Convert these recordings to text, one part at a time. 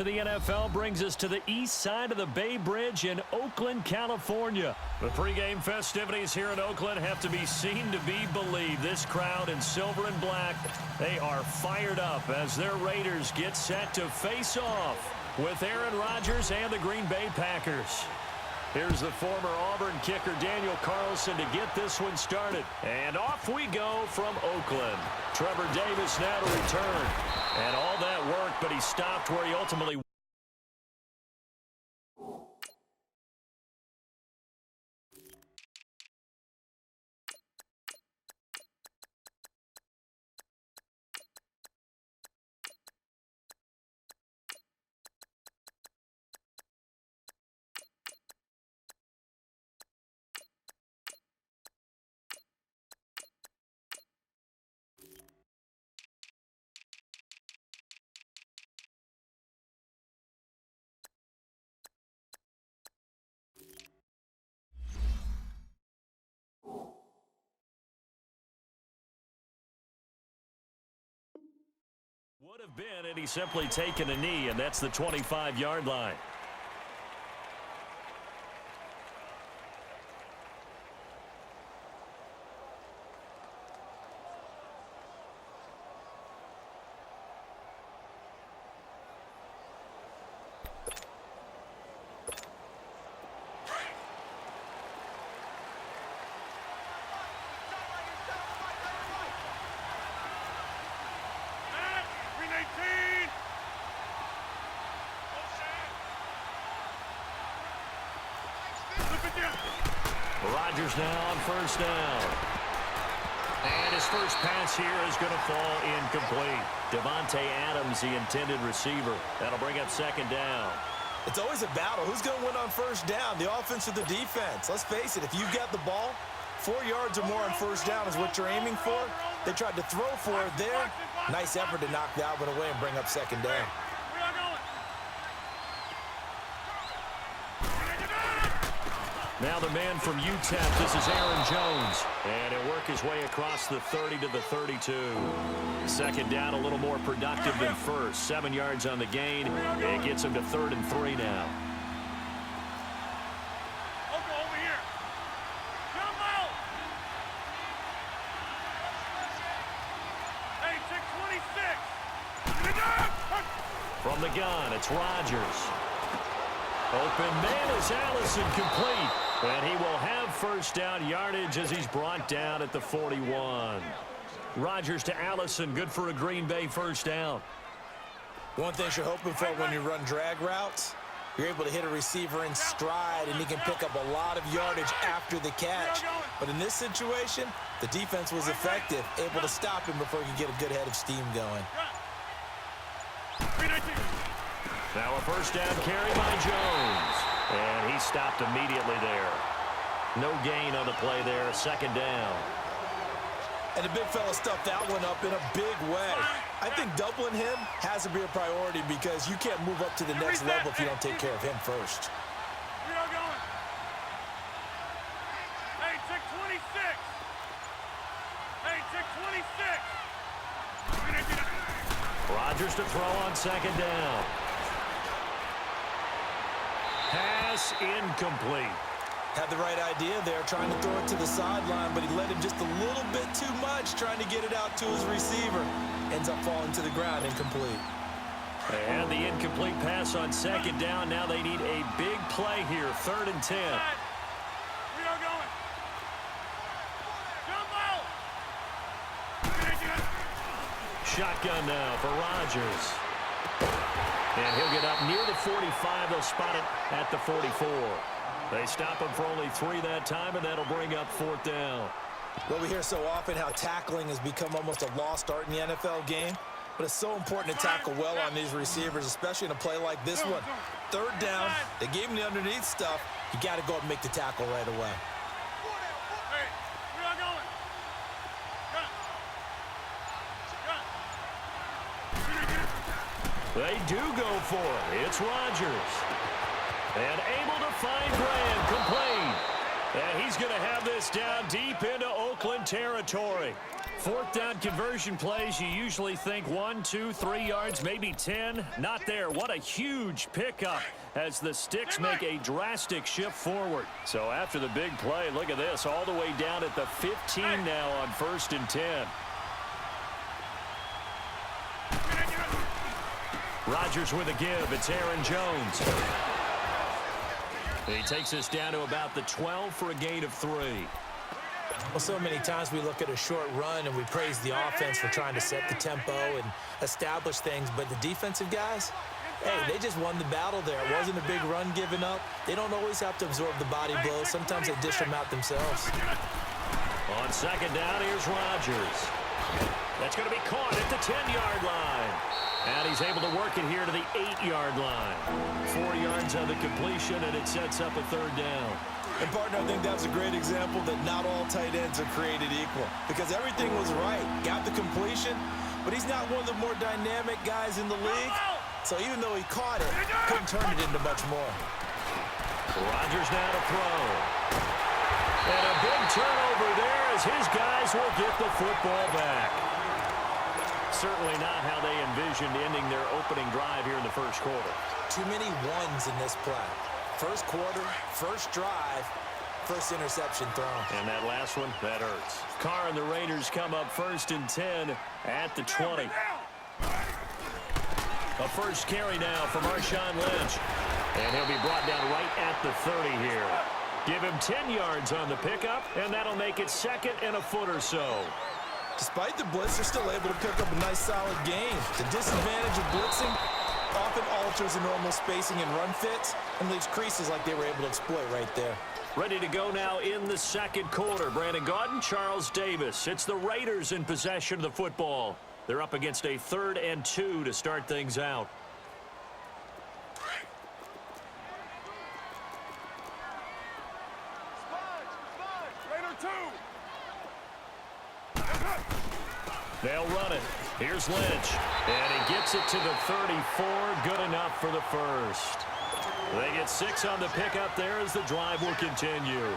The NFL brings us to the east side of the Bay Bridge in Oakland, California. The pregame festivities here in Oakland have to be seen to be believed. This crowd in silver and black, they are fired up as their Raiders get set to face off with Aaron Rodgers and the Green Bay Packers. Here's the former Auburn kicker Daniel Carlson to get this one started. And off we go from Oakland. Trevor Davis now to return. And all that worked, but he stopped where he ultimately would have been, and he's simply taken a knee, and that's the 25-yard line. Rodgers now on first down. And his first pass here is going to fall incomplete. Devontae Adams, the intended receiver. That'll bring up second down. It's always a battle. Who's going to win on first down, the offense or the defense? Let's face it, if you've got the ball, 4 yards or more on first down is what you're aiming for. They tried to throw for it there. Nice effort to knock that one away and bring up second down. Now the man from UTEP, this is Aaron Jones. And he'll work his way across the 30 to the 32. Second down, a little more productive than first. 7 yards on the gain. It gets him to 3rd and 3 now. From the gun, it's Rodgers. Open man is Allison, complete. And he will have first down yardage as he's brought down at the 41. Rodgers to Allison, good for a Green Bay first down. One thing you're hoping for when you run drag routes, you're able to hit a receiver in stride, and he can pick up a lot of yardage after the catch. But in this situation, the defense was effective, able to stop him before he could get a good head of steam going. Now a first down carry by Jones. And he stopped immediately there. No gain on the play there. Second down. And the big fella stuffed that one up in a big way. I think doubling him has to be a priority because you can't move up to the next level if you don't take care of him first. Hey, check 26. Hey, check 26. Rodgers to throw on second down. Pass incomplete. Had the right idea there, trying to throw it to the sideline, but he led him just a little bit too much, trying to get it out to his receiver. Ends up falling to the ground, incomplete. And the incomplete pass on second down. Now they need a big play here, 3rd and 10. We are going. Jump out. Shotgun now for Rodgers. And he'll get up near the 45. They'll spot it at the 44. They stop him for only 3 that time, and that'll bring up 4th down. Well, we hear so often how tackling has become almost a lost art in the NFL game, but it's so important to tackle well on these receivers, especially in a play like this one. 3rd down, they gave him the underneath stuff. You got to go up and make the tackle right away. Hey, we are going. They do go for it. It's Rodgers. And able to find Graham, complete. And he's going to have this down deep into Oakland territory. Fourth down conversion plays, you usually think 1, 2, 3 yards, maybe 10. Not there. What a huge pickup as the Sticks make a drastic shift forward. So after the big play, look at this, all the way down at the 15 now on 1st and 10. Rodgers with a give. It's Aaron Jones. He takes us down to about the 12 for a gain of 3. Well, so many times we look at a short run and we praise the offense for trying to set the tempo and establish things, but the defensive guys, hey, they just won the battle there. It wasn't a big run given up. They don't always have to absorb the body blows. Sometimes they dish them out themselves. On 2nd down, here's Rodgers. That's going to be caught at the 10-yard line. And he's able to work it here to the 8-yard line. 4 yards on the completion, and it sets up a 3rd down. And, partner, I think that was a great example that not all tight ends are created equal because everything was right. Got the completion, but he's not one of the more dynamic guys in the league. So even though he caught it, couldn't turn it into much more. Rodgers now to throw. And a big turnover there as his guys will get the football back. Certainly not how they envisioned ending their opening drive here in the first quarter. Too many ones in this play. First quarter, first drive, first interception thrown. And that last one, that hurts. Carr and the Raiders come up 1st and 10 at the 20. A first carry now for Marshawn Lynch. And he'll be brought down right at the 30 here. Give him 10 yards on the pickup, and that'll make it 2nd and a foot or so. Despite the blitz, they're still able to pick up a nice solid gain. The disadvantage of blitzing often alters the normal spacing and run fits and leaves creases like they were able to exploit right there. Ready to go now in the 2nd quarter. Brandon Gaudin, Charles Davis. It's the Raiders in possession of the football. They're up against a 3rd and 2 to start things out. They'll run it. Here's Lynch. And he gets it to the 34. Good enough for the first. They get 6 on the pickup there as the drive will continue.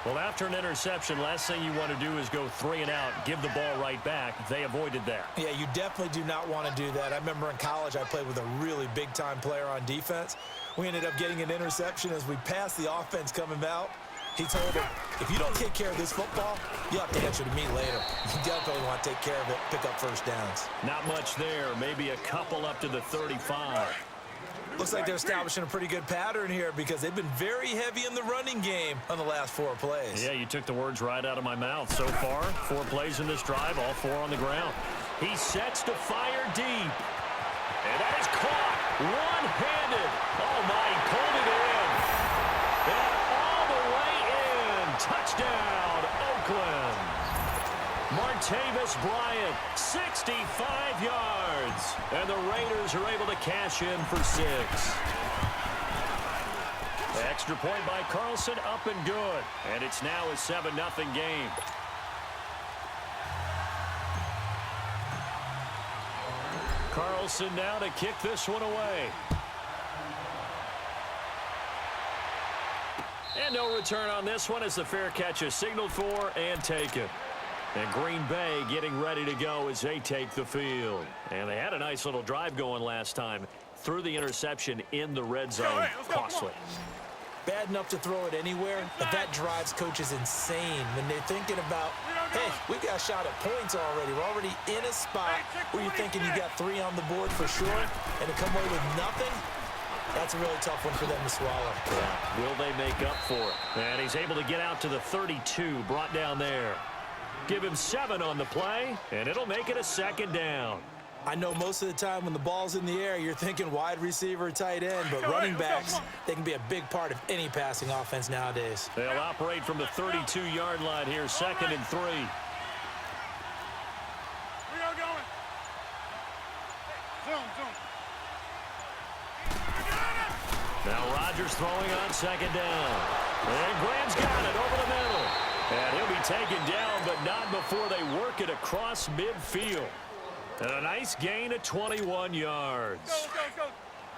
Well, after an interception, last thing you want to do is go 3 and out, give the ball right back. They avoided that. Yeah, you definitely do not want to do that. I remember in college I played with a really big-time player on defense. We ended up getting an interception as we passed the offense coming out. He told him, if you don't take care of this football, you'll have to answer to me later. You definitely want to take care of it, pick up first downs. Not much there. Maybe a couple up to the 35. Looks like they're establishing a pretty good pattern here because they've been very heavy in the running game on the last 4 plays. Yeah, you took the words right out of my mouth. So far, 4 plays in this drive, all 4 on the ground. He sets to fire deep. And that is caught one-handed. Oh, my, he pulled it in. And all the way in. Touchdown, Oakland. Martavis Bryant, 65 yards. And the Raiders are able to cash in for 6. Extra point by Carlson, up and good. And it's now a 7-0 game. Carlson now to kick this one away. And no return on this one as the fair catch is signaled for and taken. And Green Bay getting ready to go as they take the field. And they had a nice little drive going last time. Threw the interception in the red zone. Costly. Bad enough to throw it anywhere, but that drives coaches insane when they're thinking about, hey, we've got a shot at points already. We're already in a spot where you're thinking you got 3 on the board for sure, and to come away with nothing, that's a really tough one for them to swallow. Yeah. Will they make up for it? And he's able to get out to the 32, brought down there. Give him 7 on the play, and it'll make it a 2nd down. I know most of the time when the ball's in the air, you're thinking wide receiver, tight end, but running backs, they can be a big part of any passing offense nowadays. They'll operate from the 32-yard line here, 2nd and 3. We are going. Zoom. Now Rodgers throwing on 2nd down. And Graham's got it over the middle. And he'll be taken down, but not before they work it across midfield. And a nice gain of 21 yards. Go.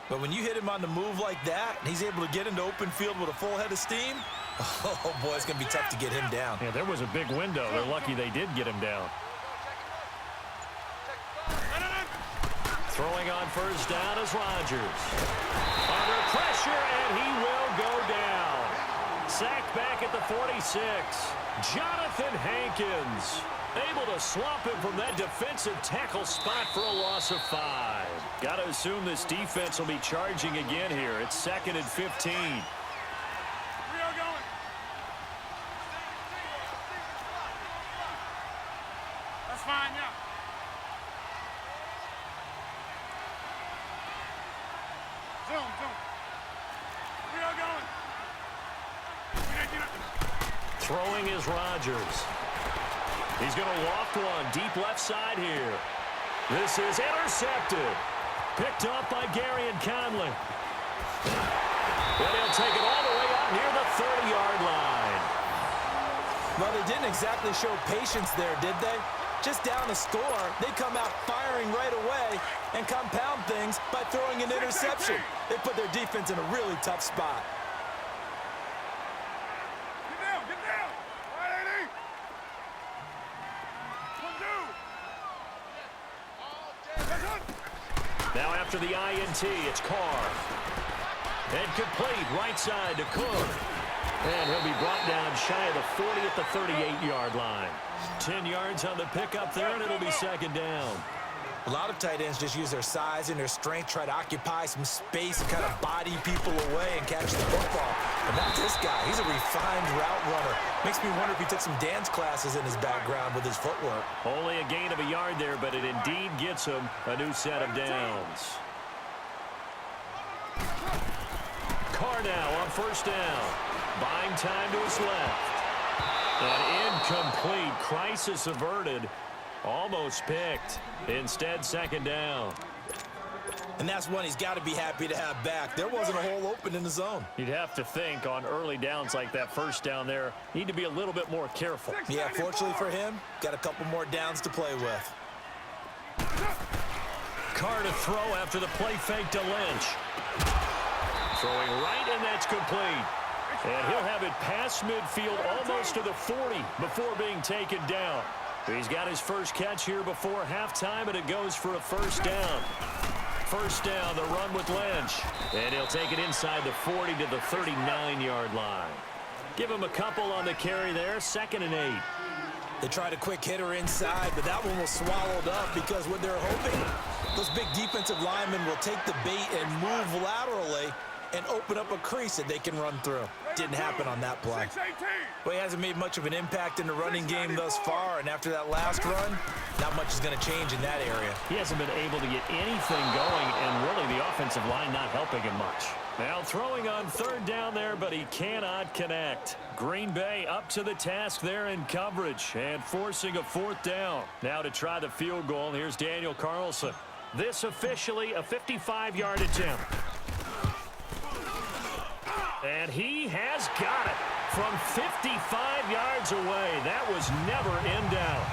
But when you hit him on the move like that, and he's able to get into open field with a full head of steam, Oh, boy, it's going to be tough to get him down. Yeah, there was a big window. They're lucky they did get him down. Throwing on first down is Rodgers. Under pressure, and he will go down. Sacked back at the 46. Jonathan Hankins able to swap him from that defensive tackle spot for a loss of 5. Got to assume this defense will be charging again here. It's 2nd and 15. That's fine, yeah. Zoom. We are going. Throwing is Rodgers. He's going to walk one deep left side here. This is intercepted. Picked up by Gary and Conley. And he'll take it all the way out near the 30-yard line. Well, they didn't exactly show patience there, did they? Just down a score, they come out firing right away and compound things by throwing an interception. They put their defense in a really tough spot. Get down. All right, 80. Now after the INT, it's Carr. And complete right side to Cook. And he'll be brought down shy of the 40 at the 38-yard line. 10 yards on the pickup there, and it'll be 2nd down. A lot of tight ends just use their size and their strength, try to occupy some space and kind of body people away and catch the football. But not this guy. He's a refined route runner. Makes me wonder if he took some dance classes in his background with his footwork. Only a gain of a yard there, but it indeed gets him a new set of downs. Carr now on first down. Buying time to his left. An incomplete. Crisis averted. Almost picked. Instead, 2nd down. And that's one he's got to be happy to have back. There wasn't a hole open in the zone. You'd have to think on early downs like that first down there, need to be a little bit more careful. Yeah, fortunately for him, got a couple more downs to play with. Carr to throw after the play fake to Lynch. Throwing right, and that's complete. And he'll have it past midfield almost to the 40 before being taken down. He's got his first catch here before halftime, and it goes for a first down. First down, the run with Lynch. And he'll take it inside the 40 to the 39-yard line. Give him a couple on the carry there, 2nd and 8. They tried a quick hitter inside, but that one was swallowed up because what they're hoping, those big defensive linemen will take the bait and move laterally and open up a crease that they can run through. Didn't happen on that play. Well, he hasn't made much of an impact in the running game thus far, and after that last run, not much is going to change in that area. He hasn't been able to get anything going, and really the offensive line not helping him much. Now throwing on 3rd down there, but he cannot connect. Green Bay up to the task there in coverage and forcing a 4th down. Now to try the field goal, here's Daniel Carlson. This officially a 55-yard attempt. And he has got it from 55 yards away. That was never in doubt.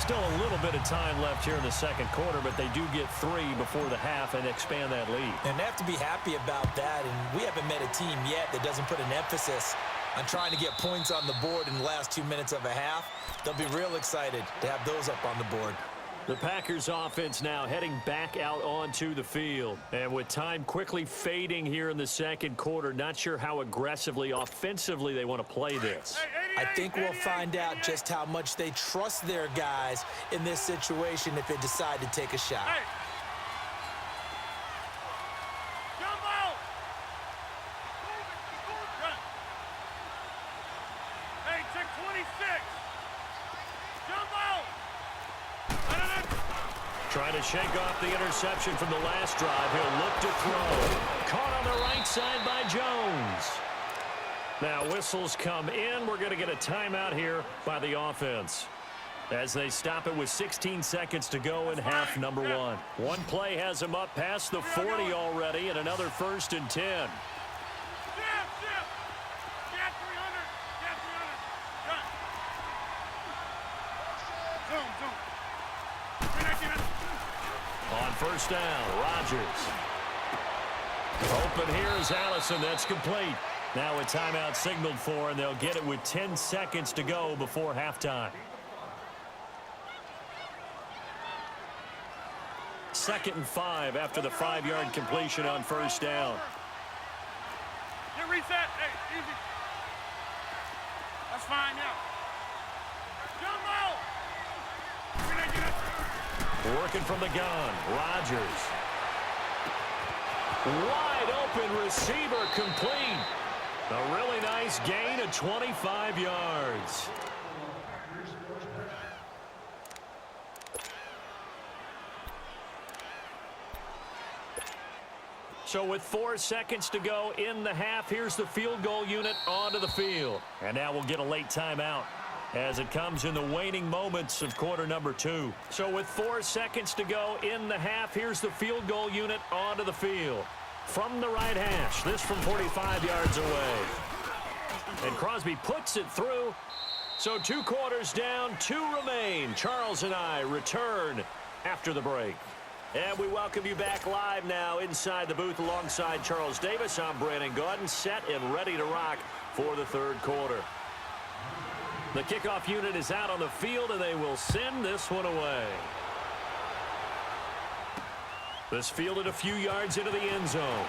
Still a little bit of time left here in the 2nd quarter, but they do get 3 before the half and expand that lead. And they have to be happy about that, and we haven't met a team yet that doesn't put an emphasis on trying to get points on the board in the last 2 minutes of a half. They'll be real excited to have those up on the board. The Packers offense now heading back out onto the field. And with time quickly fading here in the 2nd quarter, not sure how aggressively, offensively they want to play this. I think we'll find out just how much they trust their guys in this situation if they decide to take a shot. Hey, check 26. Trying to shake off the interception from the last drive. He'll look to throw. Caught on the right side by Jones. Now whistles come in. We're going to get a timeout here by the offense as they stop it with 16 seconds to go in half number 1. One play has him up past the 40 already, and another 1st and 10. Get 300. On first down, Rodgers. Open here is Allison. That's complete. Now a timeout signaled for, and they'll get it with 10 seconds to go before halftime. 2nd and 5 after the 5-yard completion on first down. Get reset. Hey, easy. That's fine, yeah. Jump out. Working from the gun, Rodgers. Wide open receiver complete. A really nice gain of 25 yards. So with 4 seconds to go in the half, here's the field goal unit onto the field. And now we'll get a late timeout as it comes in the waning moments of quarter number 2. So with 4 seconds to go in the half, here's the field goal unit onto the field. From the right hash, this from 45 yards away. And Crosby puts it through. So 2 quarters down, 2 remain. Charles and I return after the break. And we welcome you back live now inside the booth alongside Charles Davis. I'm Brandon Gaudin, set and ready to rock for the 3rd quarter. The kickoff unit is out on the field, and they will send this one away. This fielded a few yards into the end zone.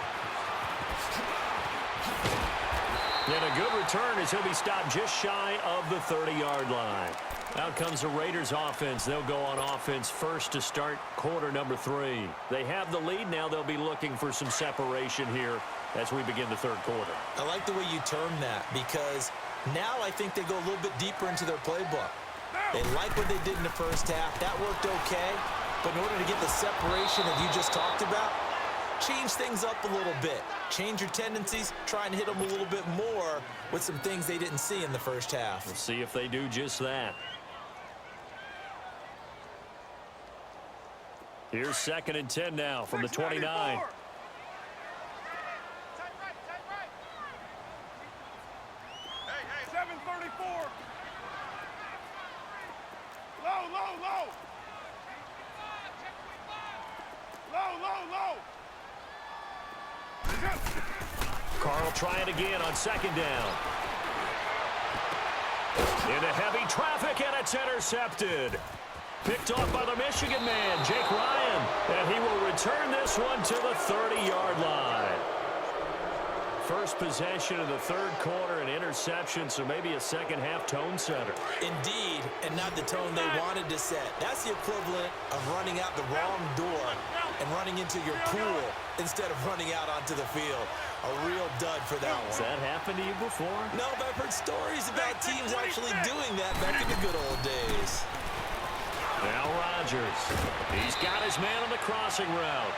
And a good return as he'll be stopped just shy of the 30-yard line. Out comes the Raiders offense. They'll go on offense first to start quarter number 3. They have the lead. Now they'll be looking for some separation here as we begin the 3rd quarter. I like the way you term that, because now I think they go a little bit deeper into their playbook. They like what they did in the first half. That worked okay. But in order to get the separation that you just talked about, change things up a little bit. Change your tendencies. Try and hit them a little bit more with some things they didn't see in the first half. We'll see if they do just that. Here's 2nd and 10 now from the 29. Tight right. Hey, 734. Low. Low. Carl try it again on 2nd down. Into heavy traffic, and it's intercepted. Picked off by the Michigan man, Jake Ryan. And he will return this one to the 30-yard line. First possession of the 3rd quarter, an interception, so maybe a second-half tone setter. Indeed, and not the tone they wanted to set. That's the equivalent of running out the wrong door and running into your pool instead of running out onto the field. A real dud for that one. Has that happened to you before? No, but I've heard stories about teams actually doing that back in the good old days. Now Rodgers. He's got his man on the crossing route.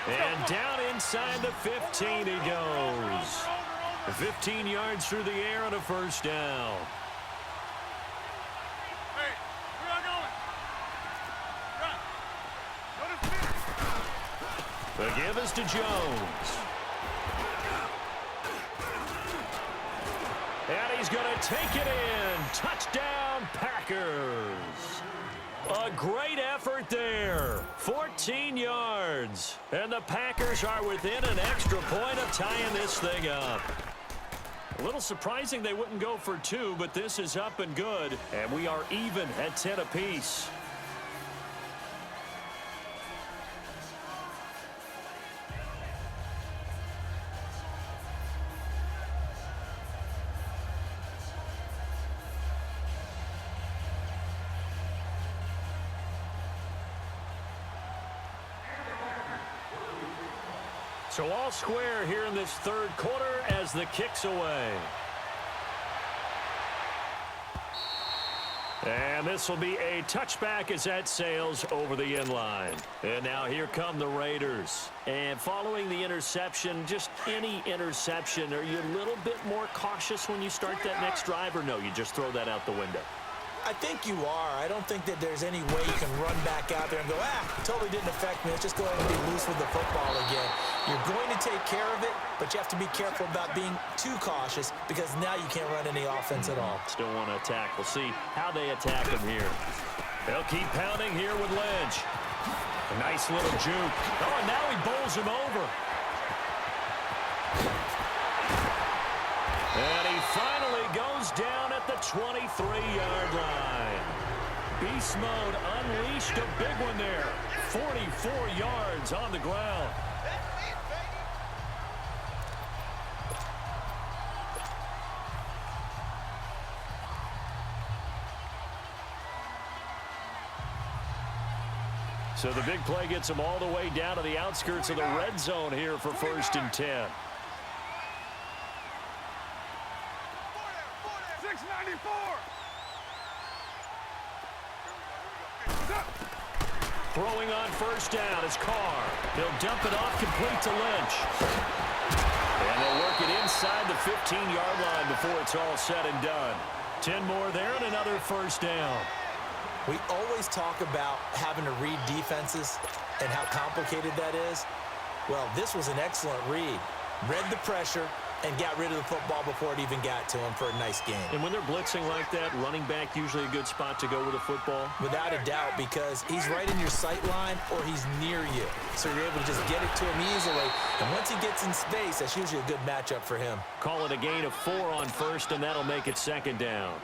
And down inside the 15 he goes. 15 yards through the air on a first down. Hey, where y'all going? Run. The give is to Jones. And he's going to take it in. Touchdown, Packers. A great effort there. 14 yards. And the Packers are within an extra point of tying this thing up. A little surprising they wouldn't go for 2, but this is up and good. And we are even at 10 apiece. So all square here in this 3rd quarter as the kick's away. And this will be a touchback as that sails over the end line. And now here come the Raiders. And following the interception, just any interception, are you a little bit more cautious when you start that next drive, or no, you just throw that out the window? I think you are. I don't think that there's any way you can run back out there and go, totally didn't affect me. Let's just go ahead and be loose with the football again. You're going to take care of it, but you have to be careful about being too cautious, because now you can't run any offense at all. Still want to attack. We'll see how they attack him here. They'll keep pounding here with Lynch. A nice little juke. Oh, and now he bowls him over. 23-yard line. Beast mode unleashed, a big one there. 44 yards on the ground. So the big play gets them all the way down to the outskirts of the red zone here for 1st and 10. 694. Throwing on 1st down is Carr. He'll dump it off complete to Lynch. And they'll work it inside the 15-yard line before it's all said and done. 10 more there and another 1st down. We always talk about having to read defenses and how complicated that is. Well, this was an excellent read. Read the pressure and got rid of the football before it even got to him for a nice game. And when they're blitzing like that, running back usually a good spot to go with the football? Without a doubt, because he's right in your sight line or he's near you. So you're able to just get it to him easily. And once he gets in space, that's usually a good matchup for him. Call it a gain of 4 on 1st, and that'll make it 2nd down.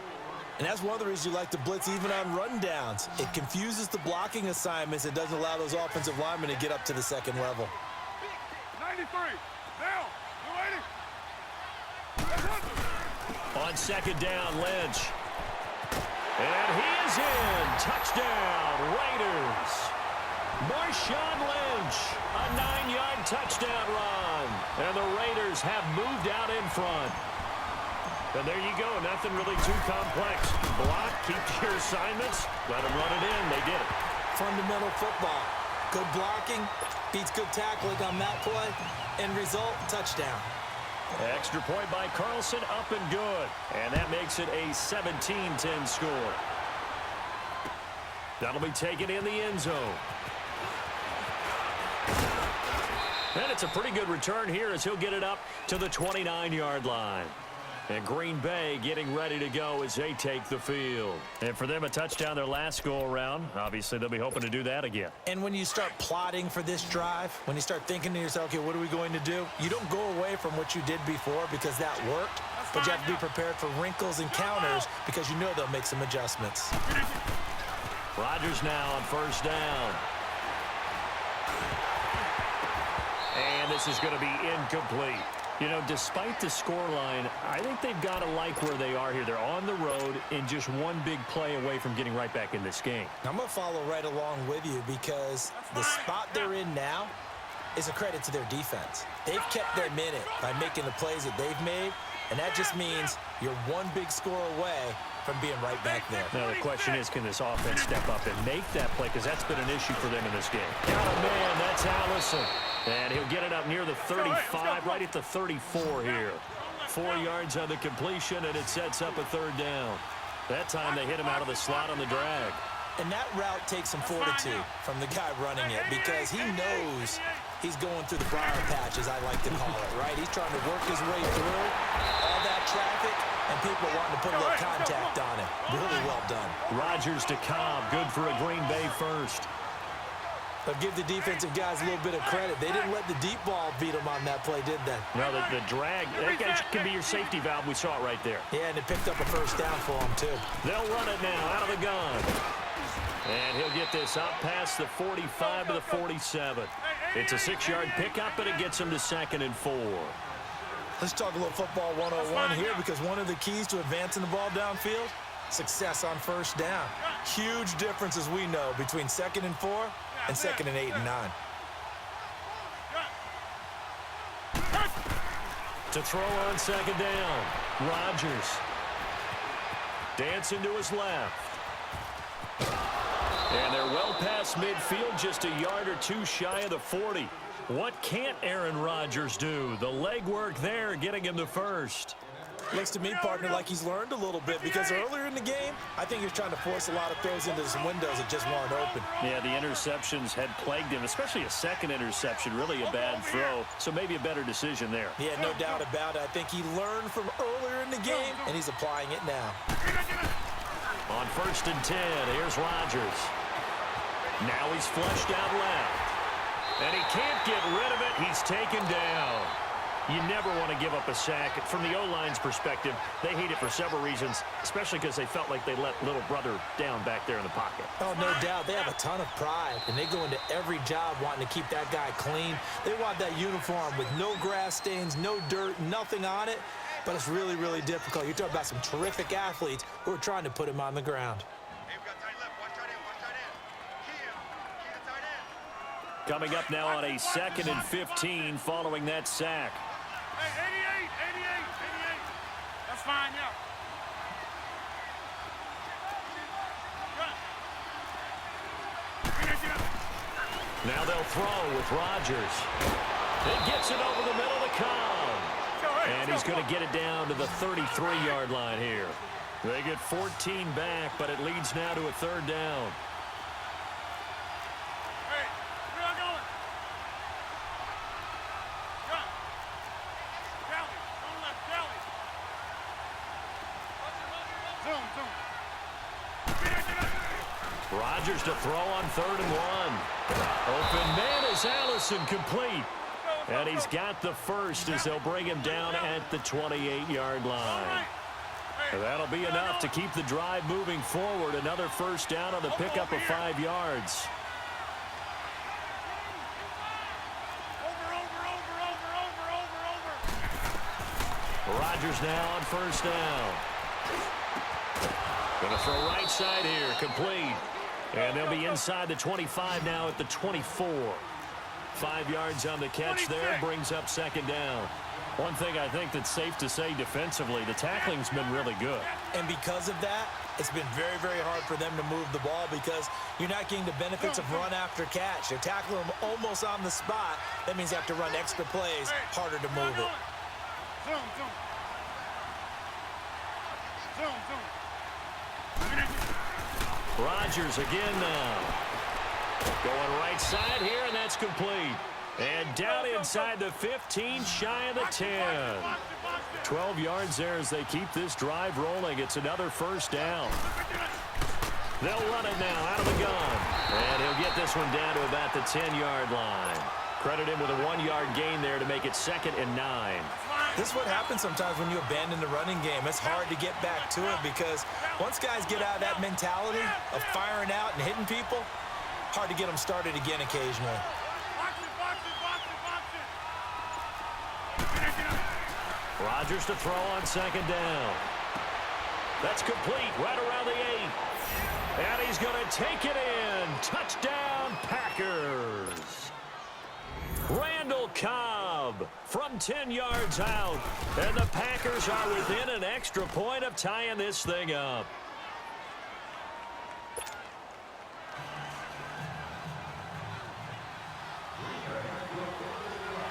And that's one of the reasons you like to blitz even on rundowns. It confuses the blocking assignments and doesn't allow those offensive linemen to get up to the 2nd level. 93. Down. On 2nd down, Lynch. And he is in. Touchdown, Raiders. Marshawn Lynch, a 9-yard touchdown run. And the Raiders have moved out in front. And there you go, nothing really too complex. Block, keep your assignments, let them run it in. They did it. Fundamental football. Good blocking, beats good tackling on that play. End result, touchdown. Extra point by Carlson, up and good. And that makes it a 17-10 score. That'll be taken in the end zone. And it's a pretty good return here as he'll get it up to the 29-yard line. And Green Bay getting ready to go as they take the field. And for them, a touchdown their last go-around. Obviously, they'll be hoping to do that again. And when you start plotting for this drive, when you start thinking to yourself, okay, what are we going to do? You don't go away from what you did before because that worked, but you have to be prepared for wrinkles and counters because you know they'll make some adjustments. Rodgers now on 1st down. And this is going to be incomplete. You know, despite the scoreline, I think they've got to like where they are here. They're on the road and just one big play away from getting right back in this game. I'm going to follow right along with you because the spot they're in now is a credit to their defense. They've kept their minute by making the plays that they've made, and that just means you're one big score away from being right back there. Now, the question is, can this offense step up and make that play? Because that's been an issue for them in this game. Got a man, that's Allison. And he'll get it up near the 35, right at the 34 here. 4 yards on the completion, and it sets up a 3rd down. That time they hit him out of the slot on the drag. And that route takes some fortitude from the guy running it because he knows he's going through the briar patch, as I like to call it, right? He's trying to work his way through all that traffic and people wanting to put a little contact on it. Really well done. Rodgers to Cobb, good for a Green Bay first. But give the defensive guys a little bit of credit. They didn't let the deep ball beat them on that play, did they? No, the drag, that can be your safety valve. We saw it right there. Yeah, and it picked up a 1st down for them, too. They'll run it now out of the gun. And he'll get this up past the 45 to the 47. It's a 6-yard pickup, and it gets him to 2nd and 4. Let's talk a little football 101 here because one of the keys to advancing the ball downfield, success on 1st down. Huge difference, as we know, between 2nd and 4 and 2nd and 8 and 9. To throw on 2nd down, Rodgers. Dancing to his left. And they're well past midfield, just a yard or two shy of the 40. What can't Aaron Rodgers do? The legwork there, getting him the 1st. Looks to me, partner, like he's learned a little bit because earlier in the game, I think he was trying to force a lot of throws into some windows that just weren't open. Yeah, the interceptions had plagued him, especially a 2nd interception, really a bad throw, so maybe a better decision there. Yeah, no doubt about it. I think he learned from earlier in the game, and he's applying it now. On 1st and 10, here's Rodgers. Now he's flushed out left. And he can't get rid of it. He's taken down. You never want to give up a sack. From the O-line's perspective, they hate it for several reasons, especially because they felt like they let little brother down back there in the pocket. Oh, no doubt. They have a ton of pride, and they go into every job wanting to keep that guy clean. They want that uniform with no grass stains, no dirt, nothing on it, but it's really, really difficult. You're talking about some terrific athletes who are trying to put him on the ground. Coming up now on a 2nd and 15 following that sack. Hey, 88. That's fine, yeah. Now they'll throw with Rodgers. It gets it over the middle to Cobb. And he's going to get it down to the 33-yard line here. They get 14 back, but it leads now to a 3rd down. Rodgers to throw on 3rd and 1. Open man is Allison, complete. And he's got the first as they'll bring him down at the 28-yard line. That'll be enough to keep the drive moving forward. Another 1st down on the pickup of 5 yards. Rodgers now on 1st down. Going to throw right side here, complete. And they'll be inside the 25 now at the 24. 5 yards on the catch there, brings up 2nd down. One thing I think that's safe to say defensively, the tackling's been really good. And because of that, it's been very, very hard for them to move the ball because you're not getting the benefits of run after catch. They're tackling them almost on the spot. That means you have to run extra plays, harder to move it. Rodgers again now. Going right side here, and that's complete. And down inside the 15, shy of the 10. 12 yards there as they keep this drive rolling. It's another 1st down. They'll run it now out of the gun. And he'll get this one down to about the 10-yard line. Credit him with a 1-yard gain there to make it 2nd and 9. This is what happens sometimes when you abandon the running game. It's hard to get back to it because once guys get out of that mentality of firing out and hitting people, hard to get them started again occasionally. Rodgers to throw on 2nd down. That's complete right around the 8. And he's going to take it in. Touchdown, Packers. Randall Cobb from 10 yards out. And the Packers are within an extra point of tying this thing up.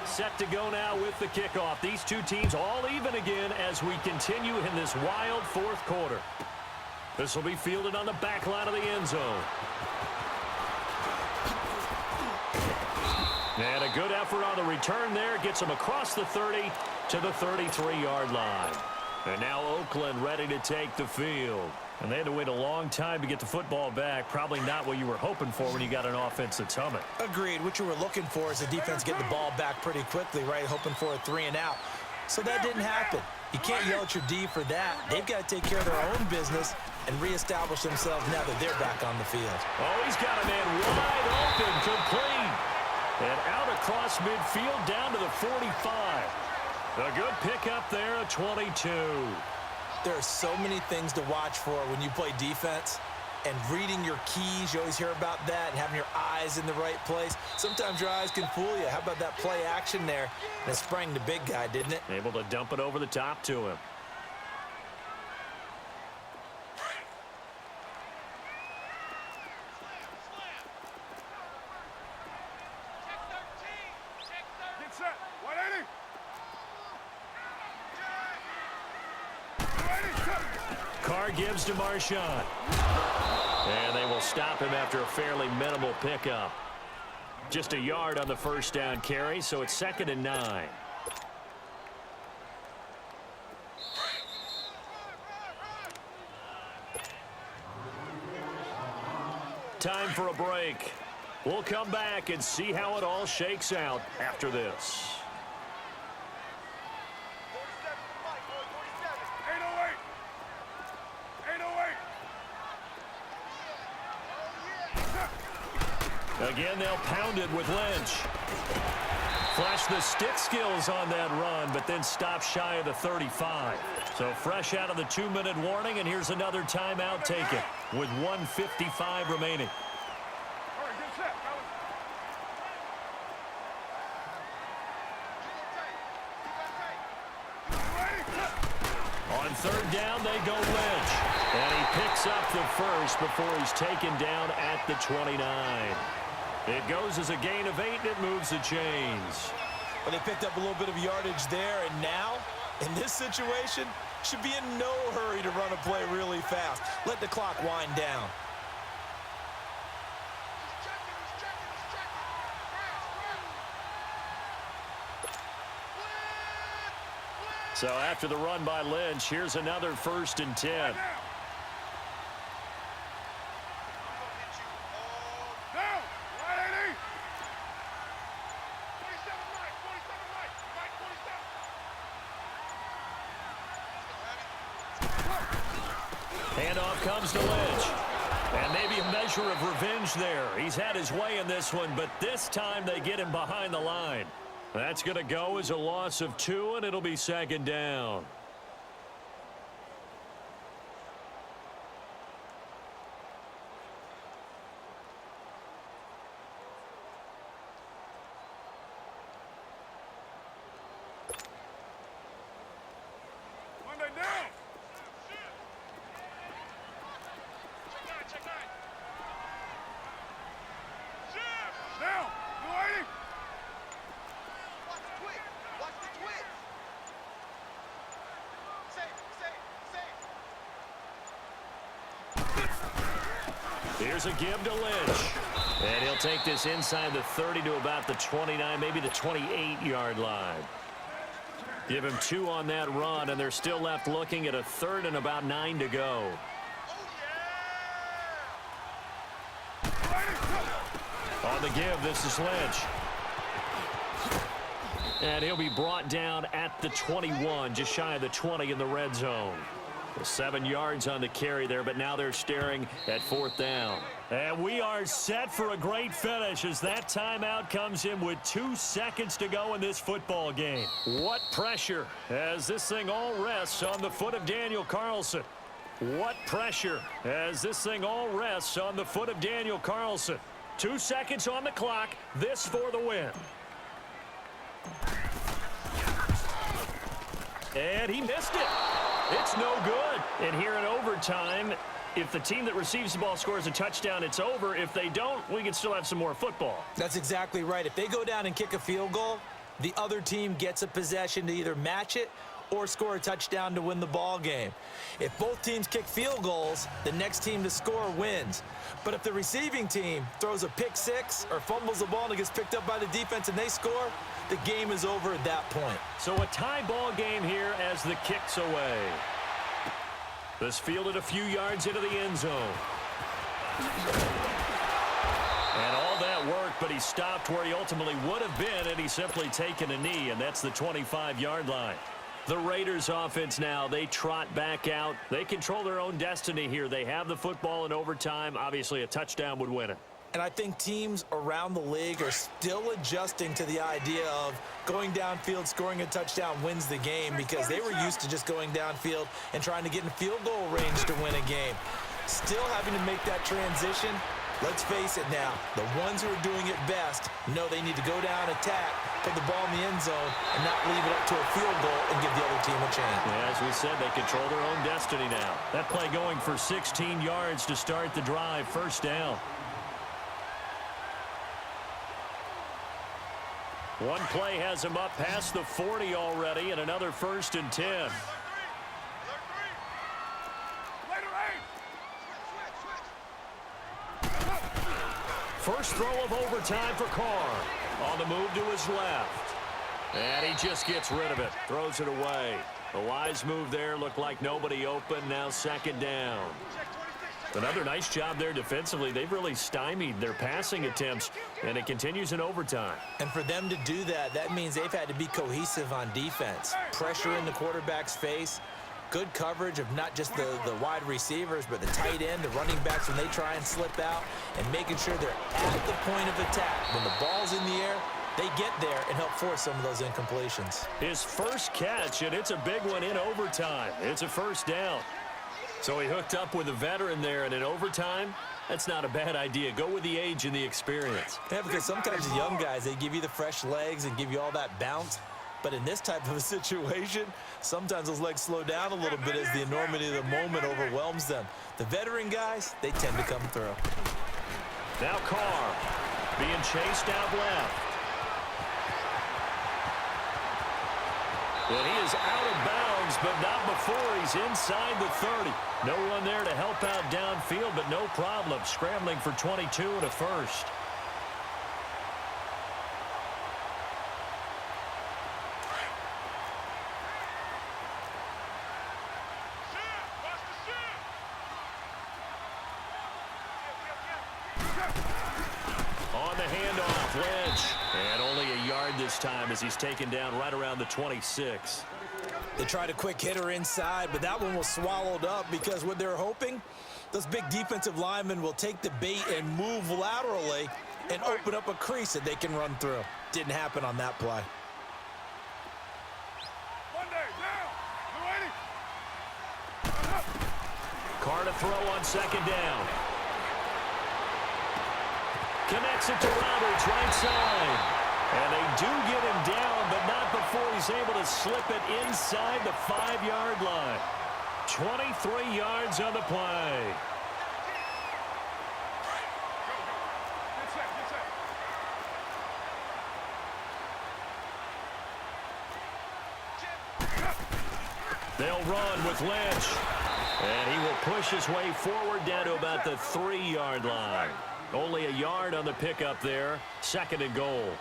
Set to go now with the kickoff. These two teams all even again as we continue in this wild 4th quarter. This will be fielded on the back line of the end zone. And a good effort on the return there. Gets them across the 30 to the 33-yard line. And now Oakland ready to take the field. And they had to wait a long time to get the football back. Probably not what you were hoping for when you got an offense that's humming. Agreed. What you were looking for is the defense getting the ball back pretty quickly, right? Hoping for a 3 and out. So that didn't happen. You can't yell at your D for that. They've got to take care of their own business and reestablish themselves now that they're back on the field. Oh, he's got a man wide open, complete. And out across midfield down to the 45. A good pickup there at 22. There are so many things to watch for when you play defense. And reading your keys, you always hear about that, and having your eyes in the right place. Sometimes your eyes can fool you. How about that play action there? And it sprang the big guy, didn't it? Able to dump it over the top to him. Get set. 180. Carr gives to Marshawn. And they will stop him after a fairly minimal pickup. Just a yard on the 1st down carry, so it's 2nd and 9. Time for a break. We'll come back and see how it all shakes out after this. Again, they'll pound it with Lynch. Flash the stick skills on that run, but then stop shy of the 35. So fresh out of the 2-minute warning, and here's another timeout taken with 1:55 remaining. All right, get set, fellas. On third down, they go Lynch. And he picks up the first before he's taken down at the 29. It goes as a gain of 8, and it moves the chains. But they picked up a little bit of yardage there, and now, in this situation, should be in no hurry to run a play really fast. Let the clock wind down. So after the run by Lynch, here's another 1st and 10. Handoff comes to Lynch. And maybe a measure of revenge there. He's had his way in this one, but this time they get him behind the line. That's going to go as a loss of 2, and it'll be 2nd down. Monday down. Down. Blue 80. Watch the twitch. Safe. Here's a give to Lynch. And he'll take this inside the 30 to about the 29, maybe the 28-yard line. Give him 2 on that run, and they're still left looking at a 3rd and about 9 to go. On the give, this is Lynch. And he'll be brought down at the 21, just shy of the 20 in the red zone. 7 yards on the carry there, but now they're staring at 4th down. And we are set for a great finish as that timeout comes in with 2 seconds to go in this football game. What pressure as this thing all rests on the foot of Daniel Carlson. What pressure as this thing all rests on the foot of Daniel Carlson. 2 seconds on the clock, this for the win. And he missed it. It's no good. And here in overtime, if the team that receives the ball scores a touchdown, it's over. If they don't, we can still have some more football. That's exactly right. If they go down and kick a field goal, the other team gets a possession to either match it or score a touchdown to win the ball game. If both teams kick field goals, the next team to score wins. But if the receiving team throws a pick 6 or fumbles the ball and it gets picked up by the defense and they score, the game is over at that point. So a tie ball game here as the kick's away. This fielded a few yards into the end zone. And all that worked, but he stopped where he ultimately would have been, and he's simply taken a knee, and that's the 25-yard line. The Raiders offense now, they trot back out. They control their own destiny here. They have the football in overtime. Obviously, a touchdown would win it. And I think teams around the league are still adjusting to the idea of going downfield, scoring a touchdown wins the game, because they were used to just going downfield and trying to get in field goal range to win a game. Still having to make that transition. Let's face it now, the ones who are doing it best know they need to go down, attack, put the ball in the end zone, and not leave it up to a field goal and give the other team a chance. Yeah, as we said, they control their own destiny now. That play going for 16 yards to start the drive, 1st down. One play has him up past the 40 already, and another 1st and 10. First throw of overtime for Carr. On the move to his left. And he just gets rid of it. Throws it away. A wise move there. Looked like nobody open. Now 2nd down. Another nice job there defensively. They've really stymied their passing attempts, and it continues in overtime. And for them to do that, that means they've had to be cohesive on defense. Pressure in the quarterback's face, Good coverage of not just the wide receivers, but the tight end, the running backs when they try and slip out, and making sure they're at the point of attack. When the ball's in the air, they get there and help force some of those incompletions. His first catch, and it's a big one in overtime. It's a first down. So he hooked up with a veteran there, and in overtime, that's not a bad idea. Go with the age and the experience. Yeah, because sometimes the young guys, they give you the fresh legs and give you all that bounce. But in this type of a situation, sometimes those legs slow down a little bit as the enormity of the moment overwhelms them. The veteran guys, they tend to come through. Now Carr being chased out left. And he is out of bounds, but not before he's inside the 30. No one there to help out downfield, but no problem. Scrambling for 22 and a first. On the handoff, Lynch. And only a yard this time as he's taken down right around the 26. They tried a quick hitter inside, but that one was swallowed up because what they're hoping, those big defensive linemen will take the bait and move laterally and open up a crease that they can run through. Didn't happen on that play. Monday, down. Carr to throw on second down. Connects it to Roberts, right side. And they do get him down, but not before he's able to slip it inside the 5-yard line. 23 yards on the play. Get set. They'll run with Lynch. And he will push his way forward down to about the 3-yard line. Only a yard on the pickup there. Second and goal.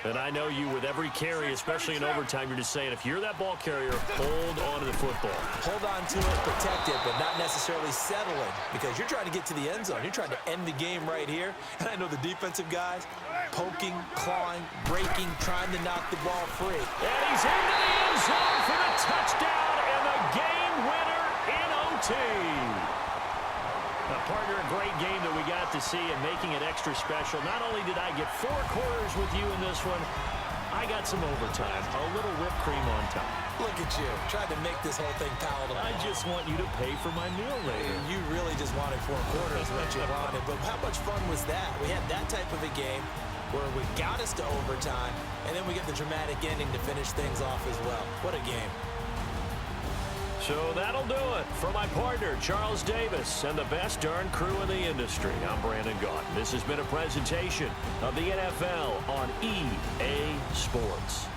And I know you with every carry, especially in overtime, you're just saying if you're that ball carrier, hold on to the football. Hold on to it, protect it, but not necessarily settling because you're trying to get to the end zone. You're trying to end the game right here. And I know the defensive guys poking, clawing, breaking, trying to knock the ball free. And he's into the end zone for the touchdown and the game winner in OT. Partner, a great game that we got to see and making it extra special. Not only did I get 4 quarters with you in this one, I got some overtime, a little whipped cream on top. Look at you, trying to make this whole thing palatable. I just want you to pay for my meal later. You really just wanted 4 quarters, what you wanted. But how much fun was that? We had that type of a game where we got us to overtime, and then we get the dramatic ending to finish things off as well. What a game. So that'll do it for my partner, Charles Davis, and the best darn crew in the industry. I'm Brandon Gaunt. This has been a presentation of the NFL on EA Sports.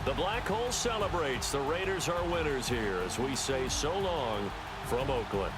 The Black Hole celebrates. The Raiders are winners here as we say so long from Oakland.